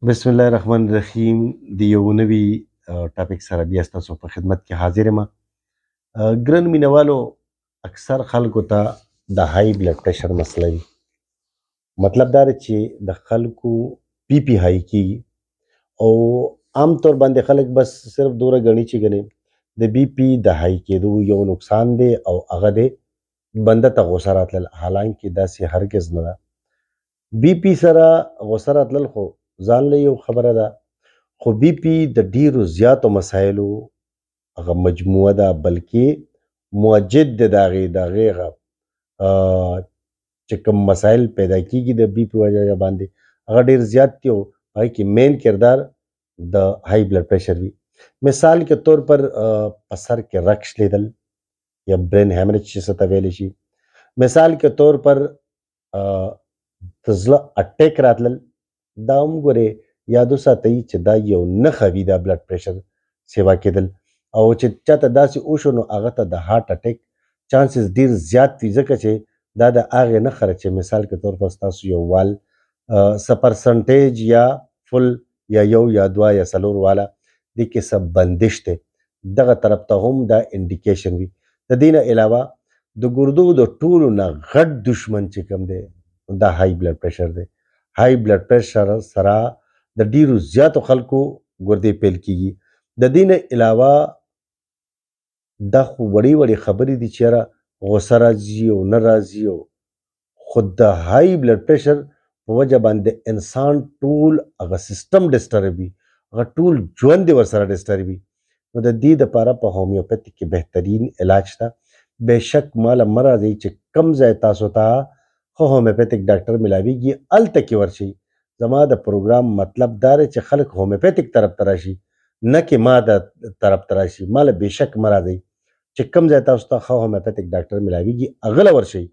بسم الله الرحمن الرحیم. د یو نوي ټاپک سره بیا ستاسو په خدمت کې حاضر یم. ګران مینوالو، اکثر خلکو ته د های بلډ پریشر مسله وي. مطلب دا دی چې د خلکو پی پی های کیږي او عام طور باندې خلک بس صرف دوره غني چې غني د بی پی د های کېدو یو نقصان دی او هغه دی بنده ته غوسه راتلل، حالانکه داسې هرگز نه ده. بی پی سره غوسه راتلل خو ځان له یو خبره ده، خو بی پی د ډیرو زیاتو مسایلو هغه مجموعه ده، بلکې موجد دی د هغې چې کوم مسایل پیدا کیږي د بی پی وجه باندې هغه ډیر زیات دي او هغې کې مین کردار د های بلډ پریشر وي. مثال کے طور پر په سر کې رکش لیدل یا برین هیمریج چې څه ته ویلی شي. مثال کے طور پر د زړه اټیک راتلل، دا هم ګورې یاد وساتئ چې دا یو نښه وي د بلډ پریشر سیوا کېدل، او چې چاته داسې وشو نو هغه ته د هارټ اټیک چانسز ډیر زیات وي، ځکه چې دا د هغې نښه ده چې مثال کے طور پر ستاسو یو وال څه پرسنټیج یا فل یا یو یا دوه یا څلور واله دې کې څه بندش دی، دغه طرف ته هم دا انډیکیشن وي. د دې نه علاوه د ګردو د ټولو نه غټ دشمن چې کوم دی دا های بلډ پریشر دی. های بلډ پریشر سره د ډیرو زیاتو خلکو ګردې پیل کیږي. د دې نه علاوه دا خو وړې وړې خبرې دي چې یاره غوسه راځي او نه راځي، او خو د های بلډ پریشر په وجه باندې انسان ټول هغه سیستم ډسټرب وي، هغه ټول ژوند یې ورسره ډسټرب وي. نو د دې دپاره په هومیوپیتیک کې بهترین علاج شته. بېشک ماله مه راځئ چې کم ځای تاسو ته خو هومیوپیتیک ډاکټر ملاویږي هلته کې ورشئ. زما د پروګرام مطلب دا دی چې خلک هومیوپیتیک طرف ته راشي، نه کې ما د طرف ته راشي. ماله بېشک مه راځئ چې کم ځای تاسو ته ښه هومیوپیتیک ډاکټر ملاویږي هغه له ورشئ،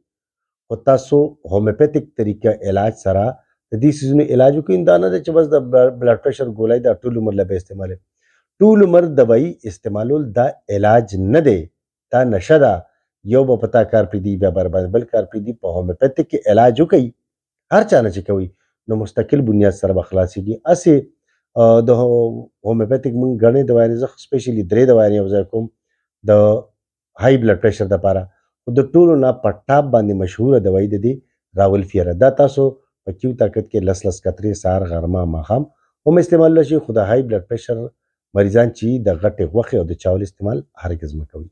خو تاسو هومیوپیتیک طریقه علاج سره د دې څیزونو علاج وکړئ. دا نه دی چې بس د بلډ پریشر ګولۍ دا ټول عمر له به استعمالوي. ټول عمر دوایي استعمالول دا علاج نه دی، دا نشه ده. یو به په تا کار پرېږدي بیا برباد، بل کار پرېږدي. په هومیوپیتیک کې علاج وکړئ، هر چا نه چې کوئ نو مستقل بنیاد سره به خلاصېږي. هسې د هومیوپیتیک موږ ګڼې دوایانې، زه سپیشلي 3 دوایانې یو ځای کوم د های بلډ پریشر دپاره، خو د ټولو نه په ټاپ باندې مشهوره دوایي د دې راولفیره. دا تاسو په کیو طاقت کې 10 قطرې سهار غرمه ماښام هم استعمالولی شئ، خو د های بلډ پریشر مریضان چې د غټې غوښې او د چاول استعمال هرګز مه کوئ.